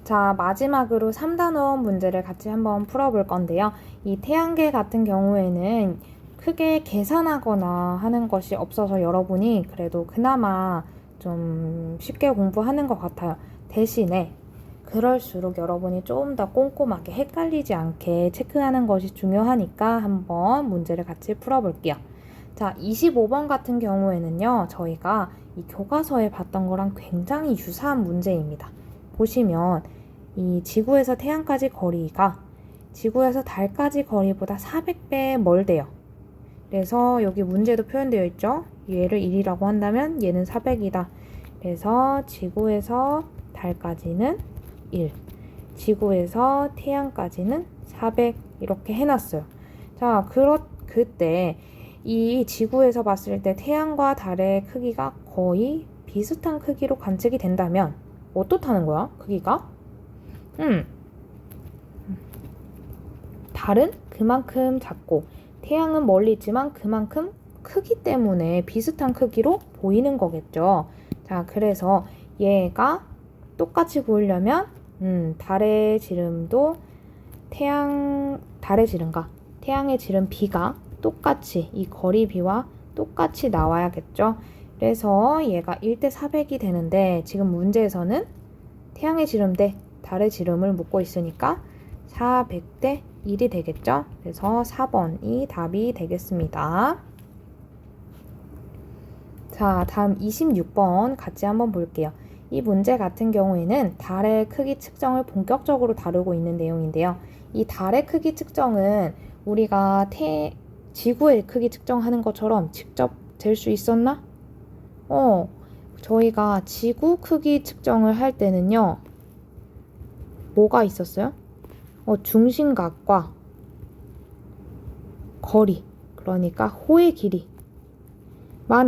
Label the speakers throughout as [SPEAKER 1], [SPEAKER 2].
[SPEAKER 1] 자, 마지막으로 3단원 문제를 같이 한번 풀어볼 건데요. 이 태양계 같은 경우에는 크게 계산하거나 하는 것이 없어서 여러분이 그래도 그나마 좀 쉽게 공부하는 것 같아요. 대신에 그럴수록 여러분이 조금 더 꼼꼼하게 헷갈리지 않게 체크하는 것이 중요하니까 한번 문제를 같이 풀어볼게요. 자, 25번 같은 경우에는요, 저희가 이 교과서에 봤던 거랑 굉장히 유사한 문제입니다. 보시면 이 지구에서 태양까지 거리가 지구에서 달까지 거리보다 400배 멀대요. 그래서 여기 문제도 표현되어 있죠. 얘를 1이라고 한다면 얘는 400이다. 그래서 지구에서 달까지는 1, 지구에서 태양까지는 400 이렇게 해놨어요. 자, 그때 이 지구에서 봤을 때 태양과 달의 크기가 거의 비슷한 크기로 관측이 된다면 어떻다는 거야? 크기가? 달은 그만큼 작고 태양은 멀리 있지만 그만큼 크기 때문에 비슷한 크기로 보이는 거겠죠. 자, 그래서 얘가 똑같이 보이려면 달의 지름도 달의 지름과 태양의 지름 B가 똑같이 이 거리 B와 똑같이 나와야겠죠. 그래서 얘가 1대 400이 되는데 지금 문제에서는 태양의 지름 대 달의 지름을 묻고 있으니까 400대 1이 되겠죠. 그래서 4번이 답이 되겠습니다. 자, 다음 26번 같이 한번 볼게요. 이 문제 같은 경우에는 달의 크기 측정을 본격적으로 다루고 있는 내용인데요. 이 달의 크기 측정은 우리가 지구의 크기 측정하는 것처럼 직접 잴 수 있었나? 저희가 지구 크기 측정을 할 때는요, 뭐가 있었어요? 중심각과 거리, 그러니까 호의 길이만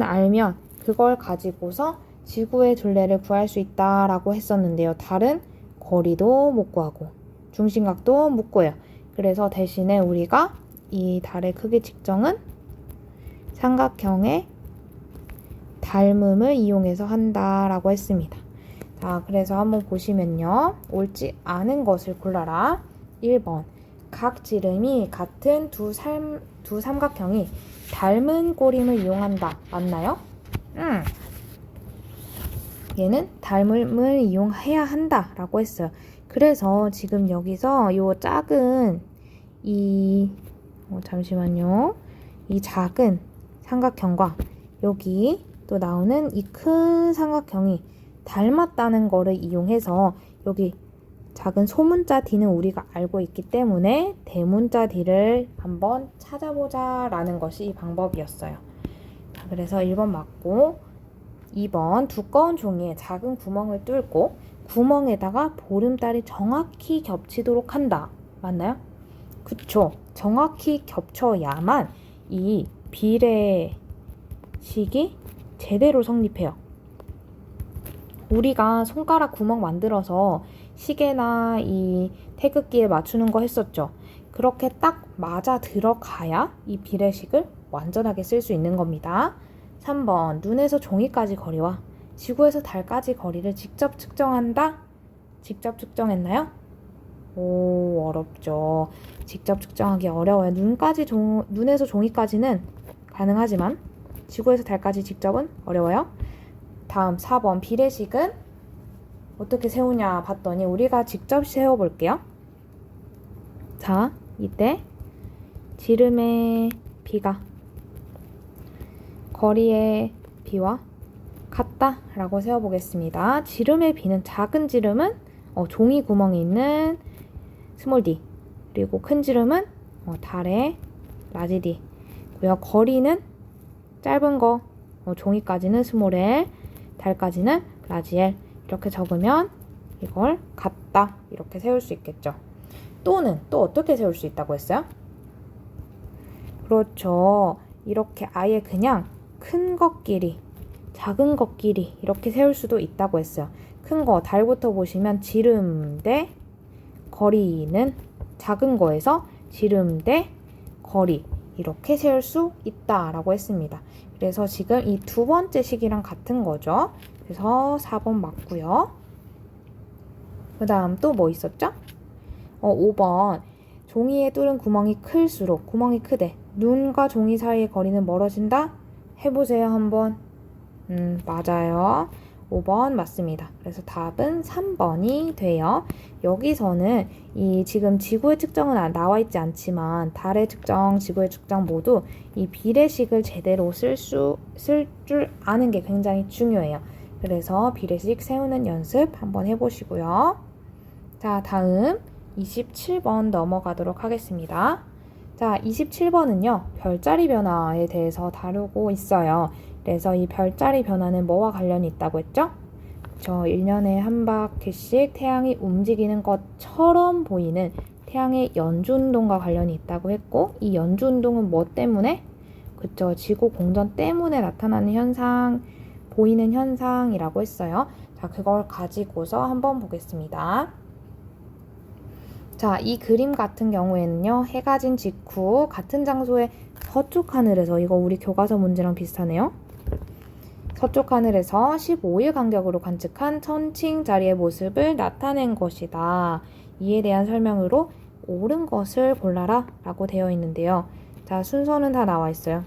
[SPEAKER 1] 알면 그걸 가지고서 지구의 둘레를 구할 수 있다라고 했었는데요. 달은 거리도 못 구하고 중심각도 못 구해요. 그래서 대신에 우리가 이 달의 크기 측정은 삼각형의 닮음을 이용해서 한다라고 했습니다. 자, 그래서 한번 보시면요. 옳지 않은 것을 골라라. 1번. 각 지름이 같은 두 삼각형이 닮은 꼬림을 이용한다. 맞나요? 얘는 닮음을 이용해야 한다 라고 했어요. 그래서 지금 여기서 요 작은 잠시만요. 이 작은 삼각형과 여기 또 나오는 이 큰 삼각형이 닮았다는 거를 이용해서 여기 작은 소문자 D는 우리가 알고 있기 때문에 대문자 D를 한번 찾아보자 라는 것이 이 방법이었어요. 자, 그래서 1번 맞고 2번 두꺼운 종이에 작은 구멍을 뚫고 구멍에다가 보름달이 정확히 겹치도록 한다. 맞나요? 그쵸. 정확히 겹쳐야만 이 비례식이 제대로 성립해요. 우리가 손가락 구멍 만들어서 시계나 이 태극기에 맞추는 거 했었죠. 그렇게 딱 맞아 들어가야 이 비례식을 완전하게 쓸 수 있는 겁니다. 3번 눈에서 종이까지 거리와 지구에서 달까지 거리를 직접 측정한다? 직접 측정했나요? 오, 어렵죠. 직접 측정하기 어려워요. 눈에서 종이까지는 가능하지만 지구에서 달까지 직접은 어려워요. 다음 4번 비례식은 어떻게 세우냐 봤더니 우리가 직접 세워볼게요. 자, 이때 지름의 B가 거리의 B와 같다 라고 세워보겠습니다. 지름의 B는 작은 지름은 종이 구멍이 있는 스몰 d, 그리고 큰 지름은 달의 라지 d 고요. 거리는 짧은 거 종이까지는 스몰 l, 달까지는 라지 l 이렇게 적으면 이걸 같다 이렇게 세울 수 있겠죠. 또는 또 어떻게 세울 수 있다고 했어요? 그렇죠. 이렇게 아예 그냥 큰 것끼리 작은 것끼리 이렇게 세울 수도 있다고 했어요. 큰 거 달부터 보시면 지름 대 거리는 작은 거에서 지름 대 거리 이렇게 세울 수 있다라고 했습니다. 그래서 지금 이 두 번째 식이랑 같은 거죠. 그래서 4번 맞고요. 그 다음 또 뭐 있었죠? 5번. 종이에 뚫은 구멍이 클수록 구멍이 크대. 눈과 종이 사이의 거리는 멀어진다? 해보세요, 한번. 맞아요. 5번 맞습니다. 그래서 답은 3번이 돼요. 여기서는 이 지금 지구의 측정은 나와 있지 않지만 달의 측정, 지구의 측정 모두 이 비례식을 제대로 쓸 줄 아는 게 굉장히 중요해요. 그래서 비례식 세우는 연습 한번 해보시고요. 자, 다음 27번 넘어가도록 하겠습니다. 자, 27번은요, 별자리 변화에 대해서 다루고 있어요. 그래서 이 별자리 변화는 뭐와 관련이 있다고 했죠? 저 1년에 한 바퀴씩 태양이 움직이는 것처럼 보이는 태양의 연주운동과 관련이 있다고 했고, 이 연주운동은 뭐 때문에? 그쵸, 지구 공전 때문에 나타나는 현상, 보이는 현상이라고 했어요. 자, 그걸 가지고서 한번 보겠습니다. 자, 이 그림 같은 경우에는요, 해가 진 직후 같은 장소의 서쪽 하늘에서, 이거 우리 교과서 문제랑 비슷하네요. 서쪽 하늘에서 15일 간격으로 관측한 천칭자리의 모습을 나타낸 것이다. 이에 대한 설명으로 옳은 것을 골라라 라고 되어 있는데요. 자, 순서는 다 나와 있어요.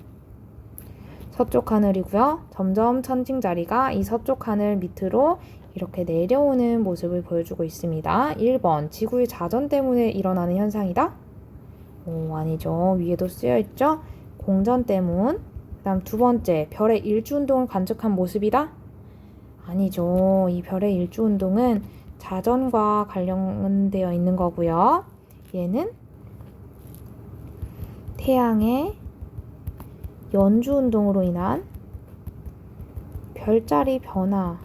[SPEAKER 1] 서쪽 하늘이고요. 점점 천칭자리가 이 서쪽 하늘 밑으로 이렇게 내려오는 모습을 보여주고 있습니다. 1번, 지구의 자전 때문에 일어나는 현상이다? 아니죠. 위에도 쓰여있죠? 공전 때문. 그 다음 두 번째, 별의 일주운동을 관측한 모습이다? 아니죠. 이 별의 일주운동은 자전과 관련되어 있는 거고요. 얘는 태양의 연주운동으로 인한 별자리 변화를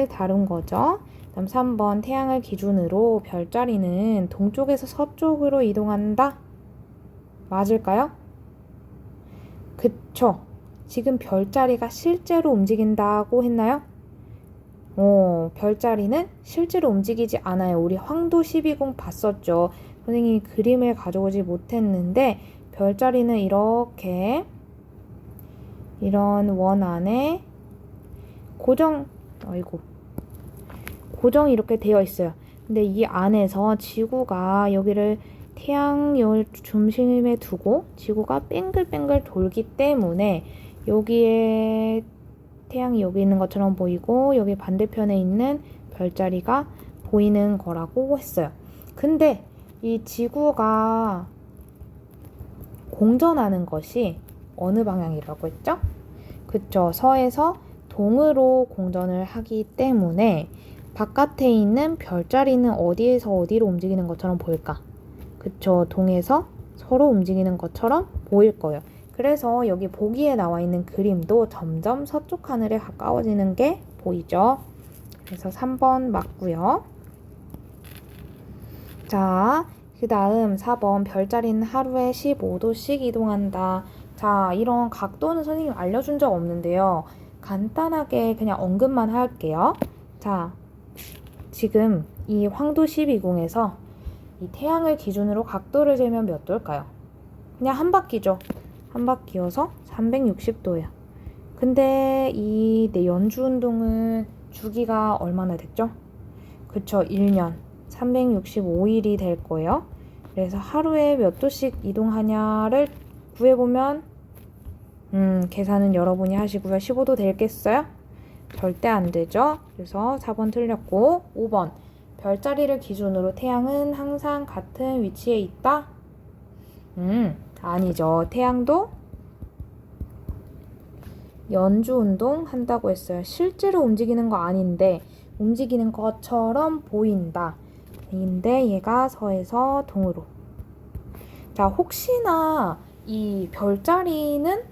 [SPEAKER 1] 다룬 거죠. 다음 3번, 태양을 기준으로 별자리는 동쪽에서 서쪽으로 이동한다? 맞을까요? 그쵸. 지금 별자리가 실제로 움직인다고 했나요? 별자리는 실제로 움직이지 않아요. 우리 황도 12공 봤었죠. 선생님이 그림을 가져오지 못했는데 별자리는 이렇게 이런 원 안에 고정이 이렇게 되어 있어요. 근데 이 안에서 지구가 여기를 태양을 중심에 두고 지구가 뱅글뱅글 돌기 때문에 여기에 태양이 여기 있는 것처럼 보이고 여기 반대편에 있는 별자리가 보이는 거라고 했어요. 근데 이 지구가 공전하는 것이 어느 방향이라고 했죠? 그쵸. 서에서 동으로 공전을 하기 때문에 바깥에 있는 별자리는 어디에서 어디로 움직이는 것처럼 보일까? 그쵸. 동에서 서로 움직이는 것처럼 보일 거예요. 그래서 여기 보기에 나와 있는 그림도 점점 서쪽 하늘에 가까워지는 게 보이죠? 그래서 3번 맞고요. 자, 그 다음 4번, 별자리는 하루에 15도씩 이동한다. 자, 이런 각도는 선생님 알려준 적 없는데요. 간단하게 그냥 언급만 할게요. 자, 지금 이 황도 12궁에서 이 태양을 기준으로 각도를 재면 몇 도일까요? 그냥 한 바퀴죠. 한 바퀴여서 360도예요. 근데 이 연주운동은 주기가 얼마나 됐죠? 그쵸, 1년. 365일이 될 거예요. 그래서 하루에 몇 도씩 이동하냐를 구해보면 계산은 여러분이 하시고요. 15도 되겠어요? 절대 안 되죠. 그래서 4번 틀렸고 5번, 별자리를 기준으로 태양은 항상 같은 위치에 있다? 아니죠. 태양도 연주운동 한다고 했어요. 실제로 움직이는 거 아닌데 움직이는 것처럼 보인다. 인데 얘가 서에서 동으로. 자, 혹시나 이 별자리는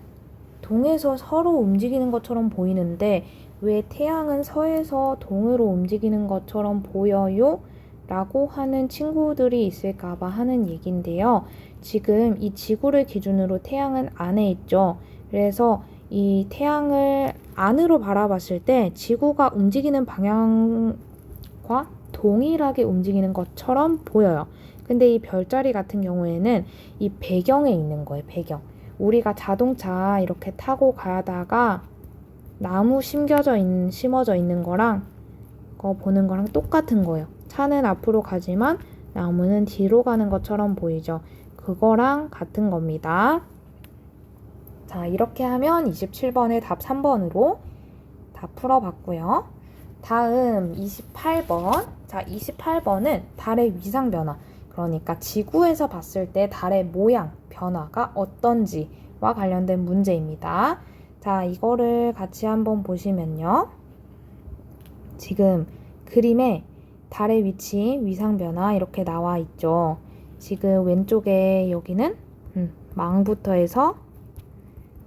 [SPEAKER 1] 동에서 서로 움직이는 것처럼 보이는데 왜 태양은 서에서 동으로 움직이는 것처럼 보여요? 라고 하는 친구들이 있을까봐 하는 얘기인데요. 지금 이 지구를 기준으로 태양은 안에 있죠. 그래서 이 태양을 안으로 바라봤을 때 지구가 움직이는 방향과 동일하게 움직이는 것처럼 보여요. 근데 이 별자리 같은 경우에는 이 배경에 있는 거예요. 배경. 우리가 자동차 이렇게 타고 가다가 나무 심어져 있는 거랑 거 보는 거랑 똑같은 거예요. 차는 앞으로 가지만 나무는 뒤로 가는 것처럼 보이죠. 그거랑 같은 겁니다. 자, 이렇게 하면 27번의 답 3번으로 다 풀어봤고요. 다음 28번. 자, 28번은 달의 위상 변화. 그러니까 지구에서 봤을 때 달의 모양, 변화가 어떤지와 관련된 문제입니다. 자, 이거를 같이 한번 보시면요. 지금 그림에 달의 위치, 위상 변화 이렇게 나와 있죠. 지금 왼쪽에 여기는 망부터 해서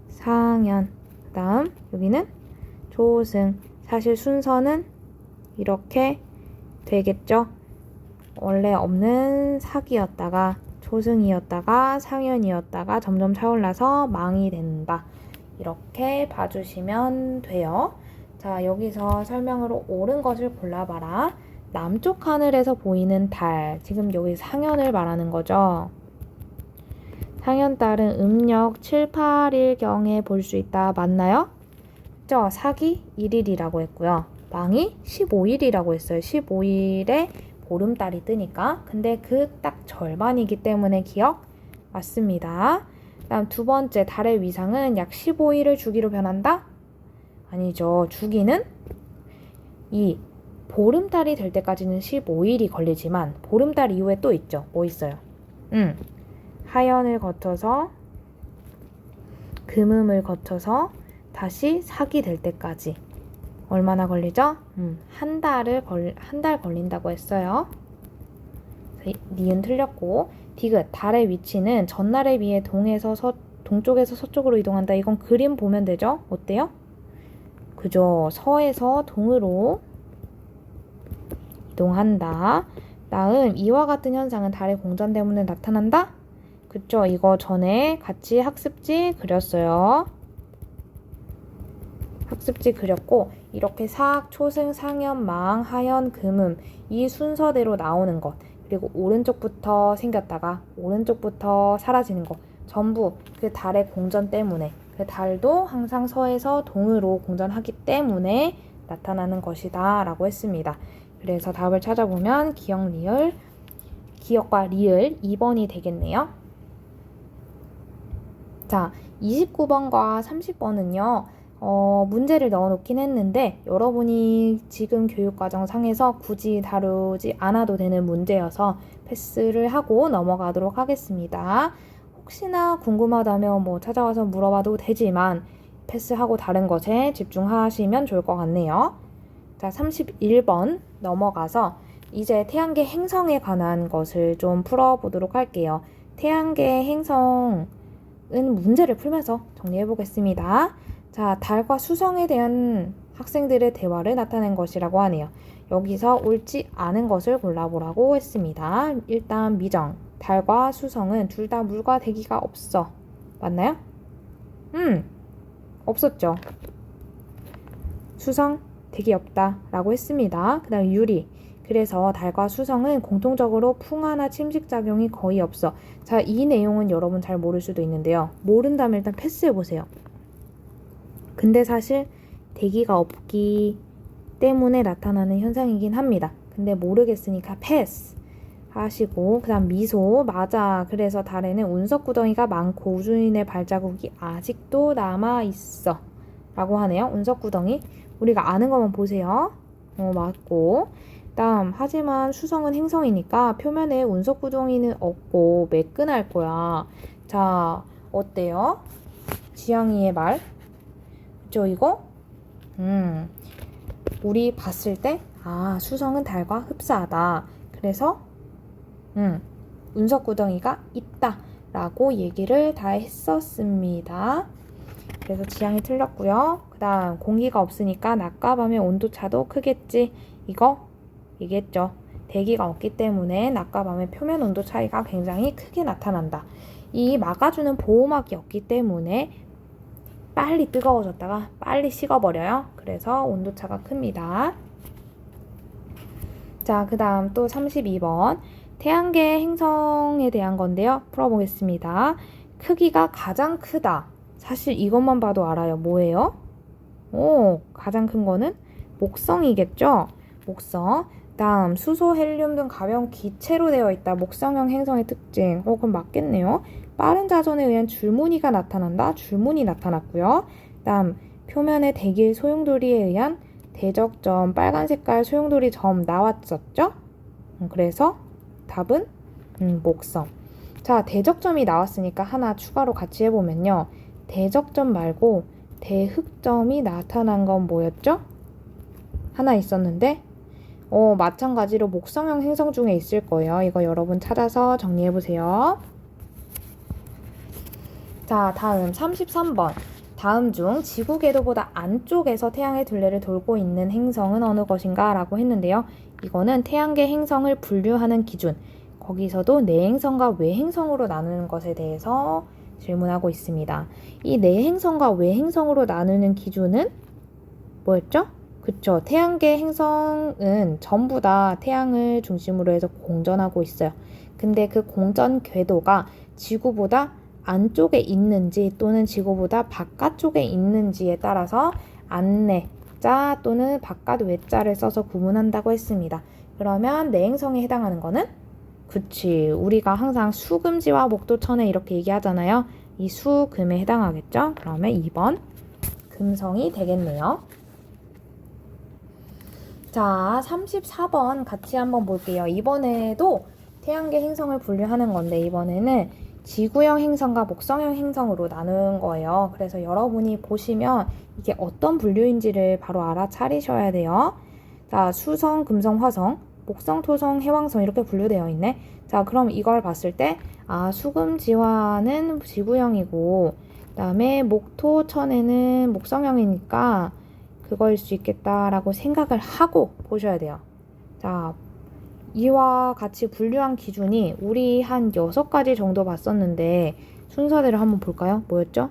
[SPEAKER 1] 상현, 그 다음 여기는 조승. 사실 순서는 이렇게 되겠죠. 원래 없는 사기였다가 조승이었다가 상현이었다가 점점 차올라서 망이 된다. 이렇게 봐주시면 돼요. 자, 여기서 설명으로 옳은 것을 골라봐라. 남쪽 하늘에서 보이는 달. 지금 여기 상현을 말하는 거죠. 상현달은 음력 7, 8일경에 볼 수 있다. 맞나요? 그죠? 사기 1일이라고 했고요. 망이 15일이라고 했어요. 15일에 보름달이 뜨니까. 근데 그 딱 절반이기 때문에 기억 맞습니다. 다음 두 번째, 달의 위상은 약 15일을 주기로 변한다? 아니죠. 주기는 이 보름달이 될 때까지는 15일이 걸리지만 보름달 이후에 또 있죠. 뭐 있어요? 하연을 거쳐서 금음을 거쳐서 다시 사기 될 때까지 얼마나 걸리죠? 한 달 걸린다고 했어요. 니은 틀렸고, 디귿, 달의 위치는 전날에 비해 동쪽에서 서쪽으로 이동한다. 이건 그림 보면 되죠? 어때요? 그죠? 서에서 동으로 이동한다. 다음, 이와 같은 현상은 달의 공전 때문에 나타난다? 그쵸? 이거 전에 같이 학습지 그렸어요. 학습지 그렸고, 이렇게 삭, 초승, 상현, 망, 하연, 금음 이 순서대로 나오는 것, 그리고 오른쪽부터 생겼다가 오른쪽부터 사라지는 것, 전부 그 달의 공전 때문에, 그 달도 항상 서에서 동으로 공전하기 때문에 나타나는 것이다 라고 했습니다. 그래서 답을 찾아보면 기억과 리을 2번이 되겠네요. 자, 29번과 30번은요. 문제를 넣어놓긴 했는데 여러분이 지금 교육과정상에서 굳이 다루지 않아도 되는 문제여서 패스를 하고 넘어가도록 하겠습니다. 혹시나 궁금하다면 뭐 찾아와서 물어봐도 되지만 패스하고 다른 것에 집중하시면 좋을 것 같네요. 자, 31번 넘어가서 이제 태양계 행성에 관한 것을 좀 풀어보도록 할게요. 태양계 행성은 문제를 풀면서 정리해 보겠습니다. 자, 달과 수성에 대한 학생들의 대화를 나타낸 것이라고 하네요. 여기서 옳지 않은 것을 골라보라고 했습니다. 일단 미정. 달과 수성은 둘 다 물과 대기가 없어. 맞나요? 없었죠. 수성, 대기 없다 라고 했습니다. 그 다음 유리. 그래서 달과 수성은 공통적으로 풍화나 침식작용이 거의 없어. 자, 이 내용은 여러분 잘 모를 수도 있는데요. 모른다면 일단 패스해보세요. 근데 사실 대기가 없기 때문에 나타나는 현상이긴 합니다. 근데 모르겠으니까 패스 하시고, 그 다음 미소. 맞아. 그래서 달에는 운석구덩이가 많고 우주인의 발자국이 아직도 남아있어 라고 하네요. 운석구덩이. 우리가 아는 것만 보세요. 맞고. 다음, 하지만 수성은 행성이니까 표면에 운석구덩이는 없고 매끈할 거야. 자, 어때요? 지영이의 말. 그쵸, 이거? 우리 봤을 때, 수성은 달과 흡사하다. 그래서, 운석구덩이가 있다. 라고 얘기를 다 했었습니다. 그래서 지향이 틀렸고요. 그 다음, 공기가 없으니까 낮과 밤의 온도차도 크겠지. 이거 얘기했죠. 대기가 없기 때문에 낮과 밤의 표면 온도 차이가 굉장히 크게 나타난다. 이 막아주는 보호막이 없기 때문에 빨리 뜨거워졌다가 빨리 식어버려요. 그래서 온도차가 큽니다. 자, 그 다음 또 32번. 태양계 행성에 대한 건데요. 풀어보겠습니다. 크기가 가장 크다. 사실 이것만 봐도 알아요. 뭐예요? 가장 큰 거는 목성이겠죠? 목성. 다음 수소, 헬륨 등 가벼운 기체로 되어 있다. 목성형 행성의 특징. 그럼 맞겠네요. 빠른 자전에 의한 줄무늬가 나타난다. 줄무늬 나타났고요. 다음 표면에 대길 소용돌이에 의한 대적점, 빨간 색깔 소용돌이 점 나왔었죠? 그래서 답은 목성. 자, 대적점이 나왔으니까 하나 추가로 같이 해보면요. 대적점 말고 대흑점이 나타난 건 뭐였죠? 하나 있었는데 마찬가지로 목성형 행성 중에 있을 거예요. 이거 여러분 찾아서 정리해보세요. 자, 다음 33번. 다음 중 지구 궤도보다 안쪽에서 태양의 둘레를 돌고 있는 행성은 어느 것인가? 라고 했는데요. 이거는 태양계 행성을 분류하는 기준. 거기서도 내행성과 외행성으로 나누는 것에 대해서 질문하고 있습니다. 이 내행성과 외행성으로 나누는 기준은 뭐였죠? 그쵸. 태양계 행성은 전부 다 태양을 중심으로 해서 공전하고 있어요. 근데 그 공전 궤도가 지구보다 안쪽에 있는지 또는 지구보다 바깥쪽에 있는지에 따라서 안내자 또는 바깥 외자를 써서 구분한다고 했습니다. 그러면 내행성에 해당하는 거는 그치. 우리가 항상 수금지와 목도천에 이렇게 얘기하잖아요. 이 수금에 해당하겠죠? 그러면 2번 금성이 되겠네요. 자, 34번 같이 한번 볼게요. 이번에도 태양계 행성을 분류하는 건데 이번에는 지구형 행성과 목성형 행성으로 나눈 거예요. 그래서 여러분이 보시면 이게 어떤 분류인지를 바로 알아차리셔야 돼요. 자, 수성, 금성, 화성, 목성, 토성, 해왕성 이렇게 분류되어 있네. 자, 그럼 이걸 봤을 때 수금지화는 지구형이고 그다음에 목토천에는 목성형이니까 그거일 수 있겠다라고 생각을 하고 보셔야 돼요. 자, 이와 같이 분류한 기준이 우리 한 6가지 정도 봤었는데 순서대로 한번 볼까요? 뭐였죠?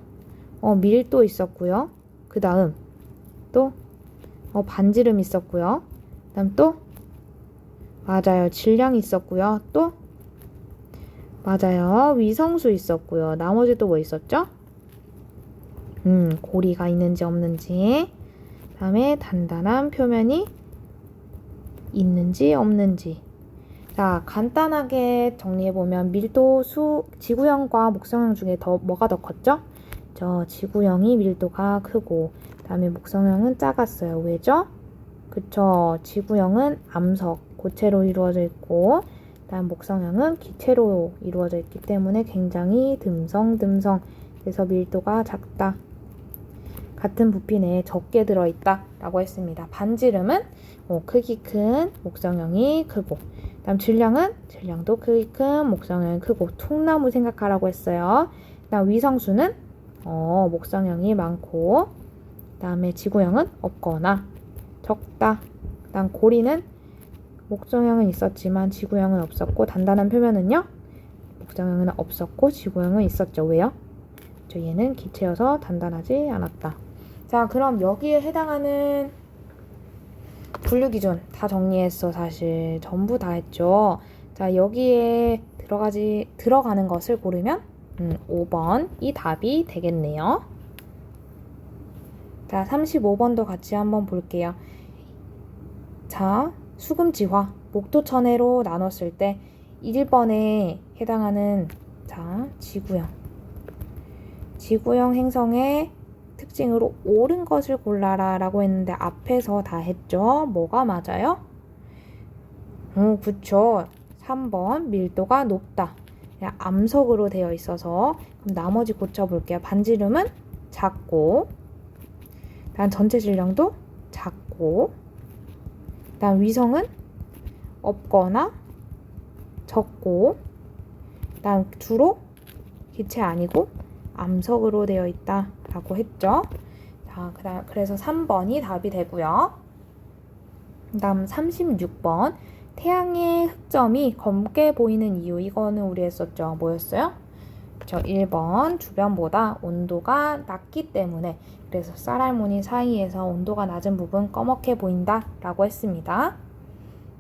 [SPEAKER 1] 밀도 있었고요. 그 다음 또 반지름 있었고요. 그 다음 또 맞아요. 질량 있었고요. 또 맞아요. 위성수 있었고요. 나머지 또 뭐 있었죠? 고리가 있는지 없는지 그 다음에 단단한 표면이 있는지 없는지. 자, 간단하게 정리해보면 밀도, 지구형과 목성형 중에 뭐가 더 컸죠? 지구형이 밀도가 크고 그 다음에 목성형은 작았어요. 왜죠? 그쵸. 지구형은 암석, 고체로 이루어져 있고 그 다음 목성형은 기체로 이루어져 있기 때문에 굉장히 듬성. 그래서 밀도가 작다. 같은 부피 내에 적게 들어있다 라고 했습니다. 반지름은 크기 큰 목성형이 크고 그 다음 질량도 크기 큰 목성형이 크고 통나무 생각하라고 했어요. 그 다음 위성수는 목성형이 많고 그 다음에 지구형은 없거나 적다. 그 다음 고리는 목성형은 있었지만 지구형은 없었고 단단한 표면은요 목성형은 없었고 지구형은 있었죠. 왜요? 얘는 기체여서 단단하지 않았다. 자, 그럼 여기에 해당하는 분류 기준 다 정리했어. 사실 전부 다 했죠. 자, 여기에 들어가는 것을 고르면 5번이 답이 되겠네요. 자, 35번도 같이 한번 볼게요. 자, 수금지화, 목토천해로 나눴을 때 1번에 해당하는 지구형 행성의 특징으로 옳은 것을 골라라 라고 했는데 앞에서 다 했죠. 뭐가 맞아요? 그쵸. 3번 밀도가 높다. 그냥 암석으로 되어 있어서 그럼 나머지 고쳐볼게요. 반지름은 작고 다음 전체 질량도 작고 다음 위성은 없거나 적고 다음 주로 기체 아니고 암석으로 되어 있다 라고 했죠. 자, 그래서 3번이 답이 되고요. 그 다음 36번 태양의 흑점이 검게 보이는 이유. 이거는 우리 했었죠. 뭐였어요? 1번 주변보다 온도가 낮기 때문에 그래서 쌀알무늬 사이에서 온도가 낮은 부분 검게 보인다 라고 했습니다.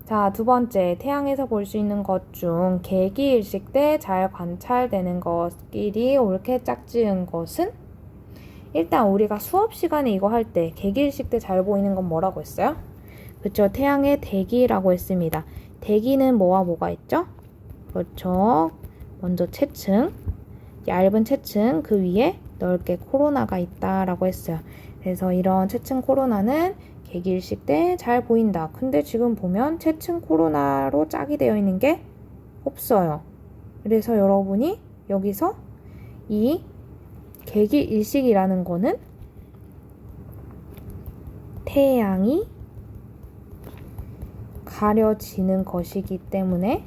[SPEAKER 1] 자, 두 번째, 태양에서 볼 수 있는 것 중 개기일식 때 잘 관찰되는 것끼리 옳게 짝지은 것은? 일단 우리가 수업 시간에 이거 할 때 개기일식 때 잘 보이는 건 뭐라고 했어요? 그쵸? 태양의 대기라고 했습니다. 대기는 뭐와 뭐가 있죠? 그렇죠. 먼저 채층, 얇은 채층, 그 위에 넓게 코로나가 있다라고 했어요. 그래서 이런 채층 코로나는 개기일식 때 잘 보인다. 근데 지금 보면 채층 코로나로 짝이 되어 있는 게 없어요. 그래서 여러분이 여기서 이 개기일식이라는 거는 태양이 가려지는 것이기 때문에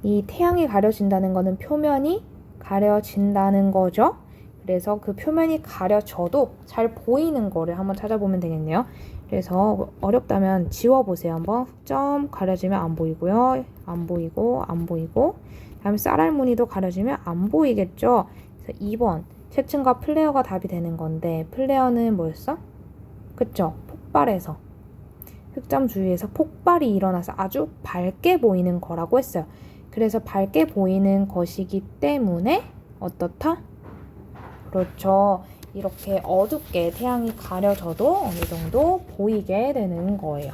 [SPEAKER 1] 이 태양이 가려진다는 거는 표면이 가려진다는 거죠. 그래서 그 표면이 가려져도 잘 보이는 거를 한번 찾아보면 되겠네요. 그래서 어렵다면 지워보세요. 한번 흑점 가려지면 안 보이고요. 안 보이고 안 보이고 다음에 쌀알무늬도 가려지면 안 보이겠죠. 그래서 2번 채층과 플레어가 답이 되는 건데 플레어는 뭐였어? 그쵸? 폭발해서 흑점 주위에서 폭발이 일어나서 아주 밝게 보이는 거라고 했어요. 그래서 밝게 보이는 것이기 때문에 어떻다? 그렇죠. 이렇게 어둡게 태양이 가려져도 어느 정도 보이게 되는 거예요.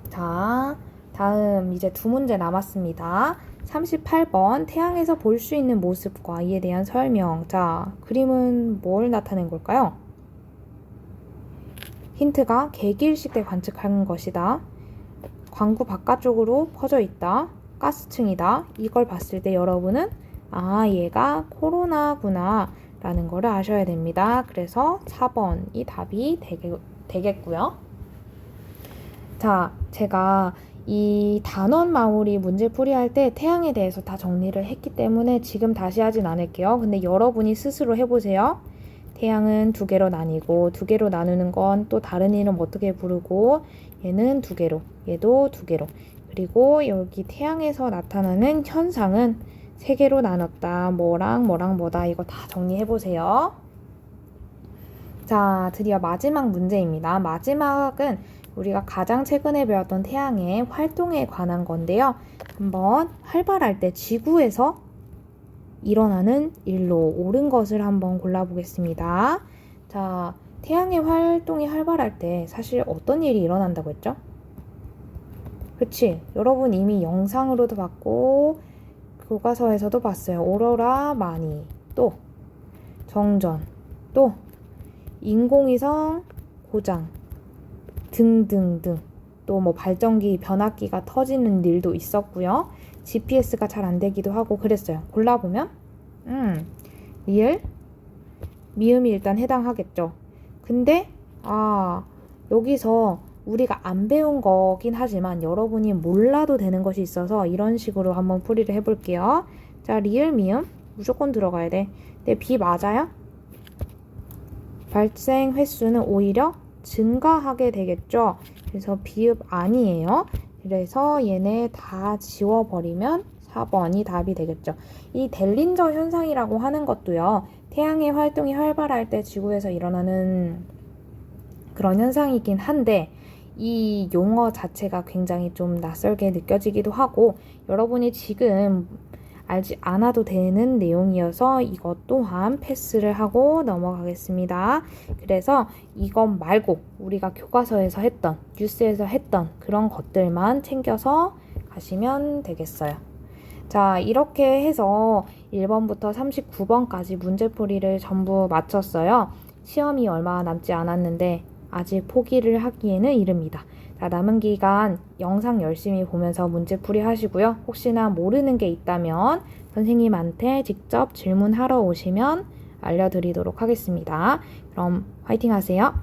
[SPEAKER 1] 자, 다음 이제 두 문제 남았습니다. 38번 태양에서 볼 수 있는 모습과 이에 대한 설명. 자, 그림은 뭘 나타낸 걸까요? 힌트가 개기일식 때 관측한 것이다. 광구 바깥쪽으로 퍼져 있다. 가스층이다. 이걸 봤을 때 여러분은 얘가 코로나구나 라는 거를 아셔야 됩니다. 그래서 4번이 답이 되겠고요. 자, 제가 이 단원 마무리 문제풀이 할 때 태양에 대해서 다 정리를 했기 때문에 지금 다시 하진 않을게요. 근데 여러분이 스스로 해보세요. 태양은 두 개로 나뉘고 두 개로 나누는 건 또 다른 이름 어떻게 부르고 얘는 두 개로, 얘도 두 개로. 그리고 여기 태양에서 나타나는 현상은 세 개로 나눴다. 뭐랑 뭐랑 뭐다. 이거 다 정리해보세요. 자, 드디어 마지막 문제입니다. 마지막은 우리가 가장 최근에 배웠던 태양의 활동에 관한 건데요. 한번 활발할 때 지구에서 일어나는 일로 옳은 것을 한번 골라보겠습니다. 자, 태양의 활동이 활발할 때 사실 어떤 일이 일어난다고 했죠? 그치? 여러분 이미 영상으로도 봤고 교과서에서도 봤어요. 오로라 많이, 또 정전, 또 인공위성 고장 등등등, 또 뭐 발전기 변압기가 터지는 일도 있었고요. GPS가 잘 안 되기도 하고 그랬어요. 골라보면 리을, 미음이 일단 해당하겠죠. 근데 여기서 우리가 안 배운 거긴 하지만 여러분이 몰라도 되는 것이 있어서 이런 식으로 한번 풀이를 해볼게요. 자, 리을, 미음 무조건 들어가야 돼. 근데 B 맞아요? 발생 횟수는 오히려 증가하게 되겠죠. 그래서 비읍 아니에요. 그래서 얘네 다 지워버리면 4번이 답이 되겠죠. 이 델린저 현상이라고 하는 것도요. 태양의 활동이 활발할 때 지구에서 일어나는 그런 현상이긴 한데 이 용어 자체가 굉장히 좀 낯설게 느껴지기도 하고 여러분이 지금 알지 않아도 되는 내용이어서 이것 또한 패스를 하고 넘어가겠습니다. 그래서 이것 말고 우리가 교과서에서 했던, 뉴스에서 했던 그런 것들만 챙겨서 가시면 되겠어요. 자, 이렇게 해서 1번부터 39번까지 문제풀이를 전부 마쳤어요. 시험이 얼마 남지 않았는데 아직 포기를 하기에는 이릅니다. 자, 남은 기간 영상 열심히 보면서 문제풀이 하시고요. 혹시나 모르는 게 있다면 선생님한테 직접 질문하러 오시면 알려드리도록 하겠습니다. 그럼 화이팅 하세요.